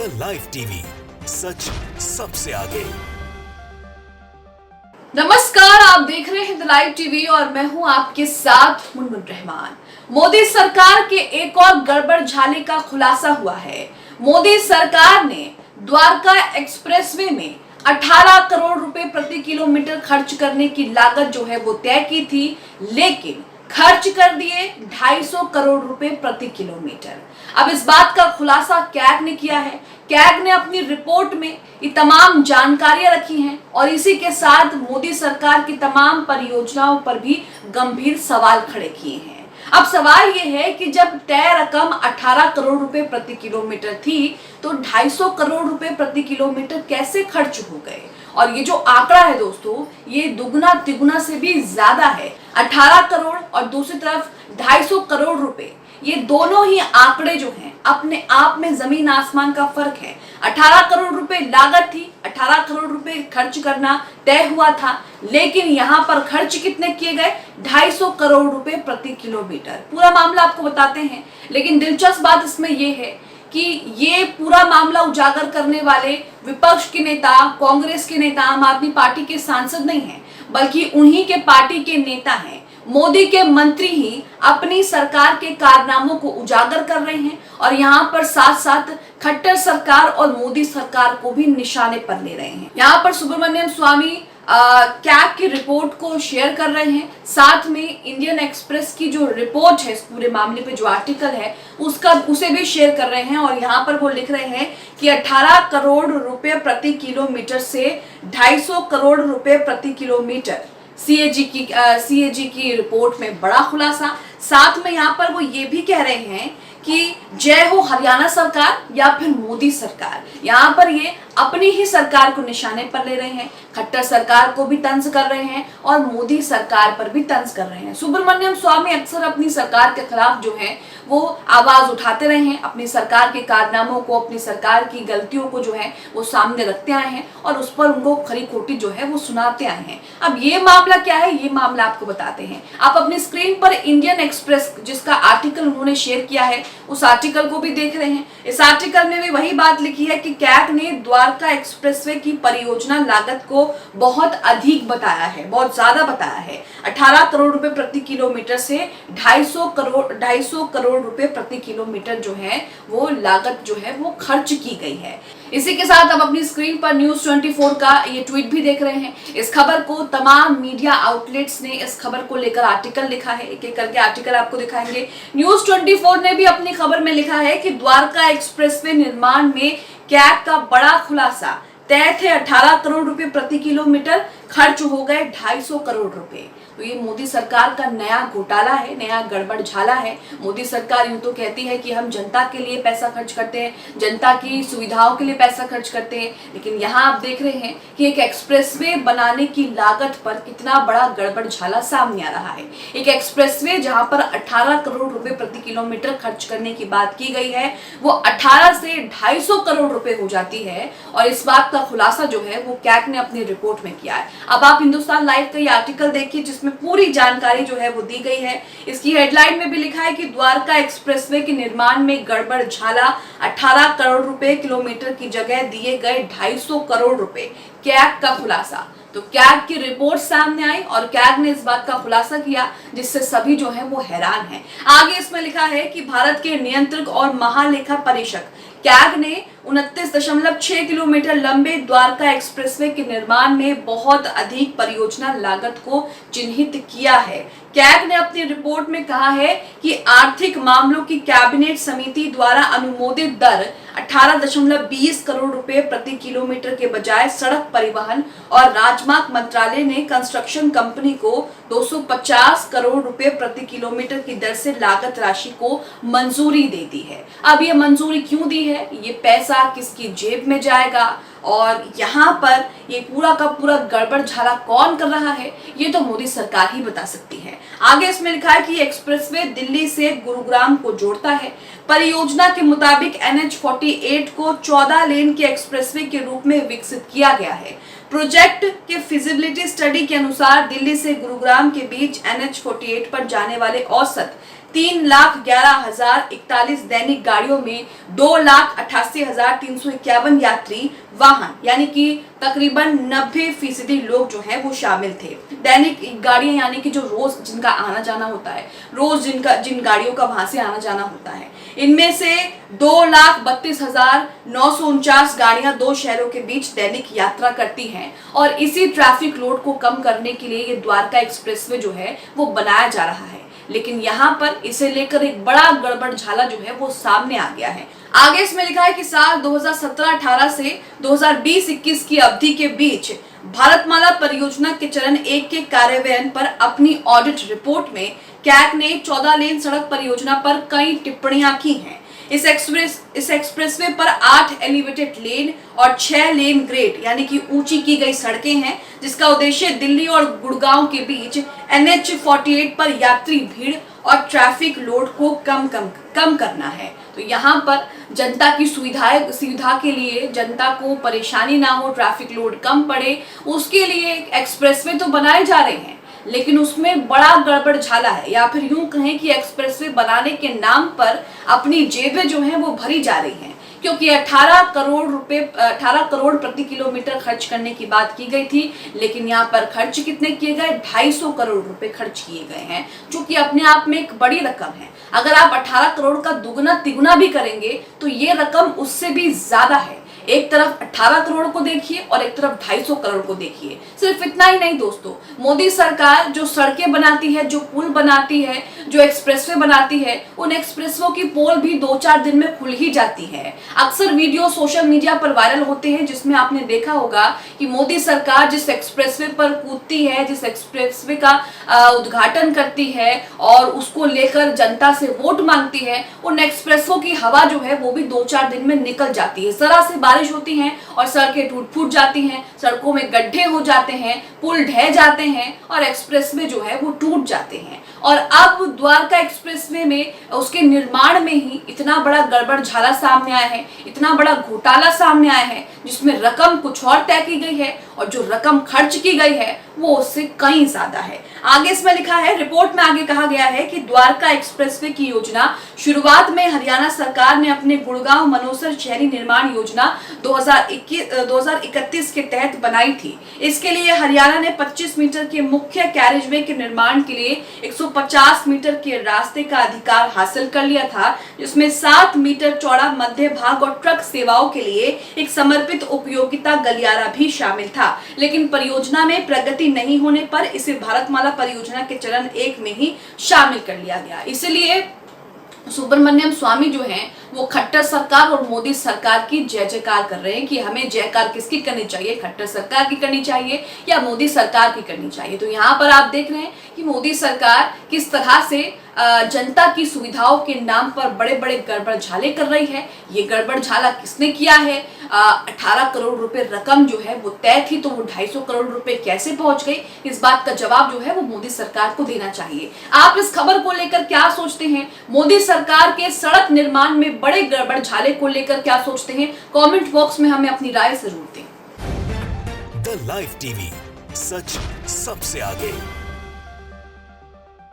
The live TV, सच सबसे आगे। नमस्कार, आप देख रहे हैं द लाइव टीवी और मैं हूं आपके साथ मुनमुन रहमान। मोदी सरकार के एक और गड़बड़ झाले का खुलासा हुआ है। मोदी सरकार ने द्वारका एक्सप्रेसवे में 18 करोड़ रुपए प्रति किलोमीटर खर्च करने की लागत जो है वो तय की थी, लेकिन खर्च कर दिए 250 करोड़ रुपए प्रति किलोमीटर। अब इस बात का खुलासा कैग ने किया है। कैग ने अपनी रिपोर्ट में ये तमाम जानकारियां रखी हैं और इसी के साथ मोदी सरकार की तमाम परियोजनाओं पर भी गंभीर सवाल खड़े किए हैं। अब सवाल ये है कि जब तय रकम 18 करोड़ रुपए प्रति किलोमीटर थी, तो 250 करोड़ रुपए प्रति किलोमीटर कैसे खर्च हो गए। और ये जो आंकड़ा है दोस्तों, ये दुगना तिगुना से भी ज्यादा है। 18 करोड़ और दूसरी तरफ 250 करोड़ रुपए, ये दोनों ही आंकड़े जो हैं अपने आप में जमीन आसमान का फर्क है। 18 करोड़ रुपए लागत थी, 18 करोड़ रुपए खर्च करना तय हुआ था, लेकिन यहाँ पर खर्च कितने किए गए, 250 करोड़ रुपए प्रति किलोमीटर। पूरा मामला आपको बताते हैं, लेकिन दिलचस्प बात इसमें यह है कि ये पूरा मामला उजागर करने वाले विपक्ष के नेता, कांग्रेस के नेता, आम आदमी पार्टी के सांसद नहीं हैं, बल्कि उन्हीं के पार्टी के नेता हैं। मोदी के मंत्री ही अपनी सरकार के कारनामों को उजागर कर रहे हैं और यहाँ पर साथ साथ खट्टर सरकार और मोदी सरकार को भी निशाने पर ले रहे हैं। यहाँ पर सुब्रमण्यम स्वामी कैग की रिपोर्ट को शेयर कर रहे हैं, साथ में इंडियन एक्सप्रेस की जो रिपोर्ट है इस पूरे मामले पे, जो आर्टिकल है उसे भी शेयर कर रहे हैं। और यहाँ पर वो लिख रहे हैं कि 18 करोड़ रुपए प्रति किलोमीटर से 250 करोड़ रुपए प्रति किलोमीटर, सीएजी की रिपोर्ट में बड़ा खुलासा। साथ में यहाँ पर वो ये भी कह रहे हैं कि जय हो हरियाणा सरकार या फिर मोदी सरकार। यहाँ पर ये अपनी ही सरकार को निशाने पर ले रहे हैं, खट्टर सरकार को भी तंज कर रहे हैं और मोदी सरकार पर भी तंज कर रहे हैं। सुब्रमण्यम स्वामी अक्सर अपनी सरकार के खिलाफ जो है वो आवाज उठाते रहे हैं, अपनी सरकार के कारनामों को, अपनी सरकार की गलतियों को जो है वो सामने रखते आए हैं और उस पर उनको खरी खोटी जो है वो सुनाते आए हैं। अब ये मामला क्या है, ये मामला आपको बताते हैं। आप अपनी स्क्रीन पर इंडियन एक्सप्रेस जिसका आर्टिकल उन्होंने शेयर किया है, उस आर्टिकल को भी देख रहे हैं। इस आर्टिकल में भी वही बात लिखी है कि कैग ने द्वारका एक्सप्रेसवे की परियोजना लागत को बहुत अधिक बताया है, बहुत ज्यादा बताया है। 18 करोड़ रुपए प्रति किलोमीटर से 250 करोड़ रुपए प्रति किलोमीटर जो है वो लागत जो है वो खर्च की गई है। इसी के साथ अब अपनी स्क्रीन पर न्यूज 24 का ये ट्वीट भी देख रहे हैं। इस खबर को तमाम मीडिया आउटलेट्स ने इस खबर को लेकर आर्टिकल लिखा है, एक एक करके आर्टिकल आपको दिखाएंगे। न्यूज 24 ने भी अपनी खबर में लिखा है कि द्वारका एक्सप्रेसवे निर्माण में कैग का बड़ा खुलासा, तय थे 18 करोड़ रुपए प्रति किलोमीटर, खर्च हो गए 250 करोड़ रुपए। तो ये मोदी सरकार का नया घोटाला है, नया गड़बड़ झाला है। मोदी सरकार यूं तो कहती है कि हम जनता के लिए पैसा खर्च करते हैं, जनता की सुविधाओं के लिए पैसा खर्च करते हैं, लेकिन यहाँ आप देख रहे हैं कि एक एक्सप्रेसवे बनाने की लागत पर कितना बड़ा गड़बड़ झाला सामने आ रहा है। एक एक्सप्रेसवे जहां पर 18 करोड़ रुपए प्रति किलोमीटर खर्च करने की बात की गई है, वो 18 से 250 करोड़ रुपए हो जाती है। और इस बात का खुलासा जो है वो कैग ने अपनी रिपोर्ट में किया है। अब आप हिंदुस्तान लाइव का ये आर्टिकल देखिए जिसमें पूरी जानकारी जो है वो दी गई है। इसकी हेडलाइन में भी लिखा है कि द्वारका एक्सप्रेसवे के निर्माण में गड़बड़ झाला, 18 करोड़ रुपए किलोमीटर की जगह दिए गए 250 करोड़ रुपए, कैग का खुलासा। तो कैग की रिपोर्ट सामने आई और कैग ने इस बात का खुलासा किया जिससे सभी जो है वो हैरान हैं। आगे इसमें लिखा है कि भारत के नियंत्रक और महालेखा परीक्षक कैग ने 29.6 किलोमीटर लंबे द्वारका एक्सप्रेसवे के निर्माण में बहुत अधिक परियोजना लागत को चिन्हित किया है। कैग ने अपनी रिपोर्ट में कहा है कि आर्थिक मामलों की कैबिनेट समिति द्वारा अनुमोदित दर 18.20 करोड़ रुपए प्रति किलोमीटर के बजाय सड़क परिवहन और राजमार्ग मंत्रालय ने कंस्ट्रक्शन कंपनी को 250 करोड़ रुपए प्रति किलोमीटर की दर से लागत राशि को मंजूरी दे दी है। अब ये मंजूरी क्यों दी है, ये पैसा किसकी जेब में जाएगा और यहाँ पर ये पूरा का पूरा गड़बड़ झाला कौन कर रहा है, ये तो मोदी सरकार ही बता सकती है। आगे इसमें लिखा है कि एक्सप्रेसवे दिल्ली से गुरुग्राम को जोड़ता है। परियोजना के मुताबिक NH-48 को 14 लेन के एक्सप्रेसवे के रूप में विकसित किया गया है। प्रोजेक्ट के फिजिबिलिटी स्टडी के अनुसार दिल्ली से गुरुग्राम के बीच NH-48 पर जाने वाले औसत 3,11,041 दैनिक गाड़ियों में 2,88,351 यात्री वाहन यानी कि तकरीबन 90% लोग जो हैं वो शामिल थे। दैनिक गाड़ियां यानी कि जो रोज जिनका आना जाना होता है, रोज जिन गाड़ियों का वहां से आना जाना होता है, इनमें से 2,32,949 गाड़ियां दो शहरों के बीच दैनिक यात्रा करती हैं और इसी ट्रैफिक लोड को कम करने के लिए ये द्वारका एक्सप्रेसवे जो है वो बनाया जा रहा है। लेकिन यहाँ पर इसे लेकर एक बड़ा गड़बड़झाला जो है वो सामने आ गया है। आगे इसमें लिखा है कि साल 2017-18 से 2020-21 की अवधि के बीच भारतमाला परियोजना के चरण 1 के कार्यान्वयन पर अपनी ऑडिट रिपोर्ट में कैग ने 14 लेन सड़क परियोजना पर कई टिप्पणियां की हैं। इस एक्सप्रेसवे पर 8 एलिवेटेड लेन और 6 लेन ग्रेड यानी कि ऊंची की गई सड़कें हैं, जिसका उद्देश्य दिल्ली और गुड़गांव के बीच NH 48 पर यात्री भीड़ और ट्रैफिक लोड को कम करना है। तो यहाँ पर जनता की सुविधा के लिए, जनता को परेशानी ना हो, ट्रैफिक लोड कम पड़े, उसके लिए एक्सप्रेसवे तो बनाए जा रहे हैं, लेकिन उसमें बड़ा गड़बड़झाला है, या फिर यूं कहें कि एक्सप्रेसवे बनाने के नाम पर अपनी जेबें जो हैं वो भरी जा रही हैं। क्योंकि 18 करोड़ प्रति किलोमीटर खर्च करने की बात की गई थी, लेकिन यहाँ पर खर्च कितने किए गए? 250 करोड़ रुपए खर्च किए गए हैं, जो कि अपने आप में एक बड़ी रकम है। अगर आप 18 करोड़ का दुगना तिगुना भी करेंगे तो ये रकम उससे भी ज्यादा है। एक तरफ 18 करोड़ को देखिए और एक तरफ 250 करोड़ को देखिए। सिर्फ इतना ही नहीं दोस्तों, मोदी सरकार जो सड़कें बनाती है, जो पुल बनाती है, जो एक्सप्रेसवे बनाती है, उन एक्सप्रेसवों की पोल भी 2-4 दिन में खुल ही जाती है। अक्सर वीडियो सोशल मीडिया पर वायरल होते हैं, जिसमें आपने देखा होगा कि मोदी सरकार जिस एक्सप्रेसवे पर कूदती है, जिस एक्सप्रेसवे का उद्घाटन करती है और उसको लेकर जनता से वोट मांगती है, उन एक्सप्रेसवों की हवा जो है वो भी 2-4 दिन में निकल जाती है। जरा से बारिश होती है और सड़कें टूट फूट जाती हैं, सड़कों में गड्ढे हो जाते हैं, पुल ढह जाते हैं और एक्सप्रेसवे जो है वो टूट जाते हैं। और अब द्वारका एक्सप्रेसवे में उसके निर्माण में ही इतना बड़ा गड़बड़झाला सामने आया है, इतना बड़ा घोटाला सामने आया है, जिसमें रकम कुछ और तय की गई है और जो रकम खर्च की गई है वो उससे कहीं ज्यादा है। आगे इसमें लिखा है, रिपोर्ट में आगे कहा गया है कि द्वारका एक्सप्रेसवे की योजना शुरुआत में हरियाणा सरकार ने अपने गुड़गांव मनोसर शहरी निर्माण योजना 2031 के तहत बनाई थी। इसके लिए हरियाणा ने 25 मीटर के मुख्य कैरेजवे के निर्माण के लिए 150 मीटर के रास्ते का अधिकार हासिल कर लिया था, जिसमें 7 मीटर चौड़ा मध्य भाग और ट्रक सेवाओं के लिए एक समर्पित उपयोगिता गलियारा भी शामिल था। लेकिन परियोजना में प्रगति नहीं होने पर इसे भारतमाला परियोजना के चरण 1 में ही शामिल कर लिया गया। इसलिए सुब्रमण्यम स्वामी जो हैं वो खट्टर सरकार और मोदी सरकार की जय जयकार कर रहे हैं कि हमें जयकार किसकी करनी चाहिए, खट्टर सरकार की करनी चाहिए या मोदी सरकार की करनी चाहिए। तो यहाँ पर आप देख रहे हैं कि मोदी सरकार किस तरह से जनता की सुविधाओं के नाम पर बड़े बड़े गड़बड़झाले कर रही है। ये गड़बड़झाला किसने किया है? 18 करोड़ रुपए रकम जो है वो तय थी, तो वो 250 करोड़ रुपए कैसे पहुंच गई? इस बात का जवाब जो है वो मोदी सरकार को देना चाहिए। आप इस खबर को लेकर क्या सोचते हैं? मोदी सरकार के सड़क निर्माण में बड़े गड़बड़झाले को लेकर क्या सोचते हैं? कमेंट बॉक्स में हमें अपनी राय जरूर दें। द लाइव टीवी, सच सबसे आगे।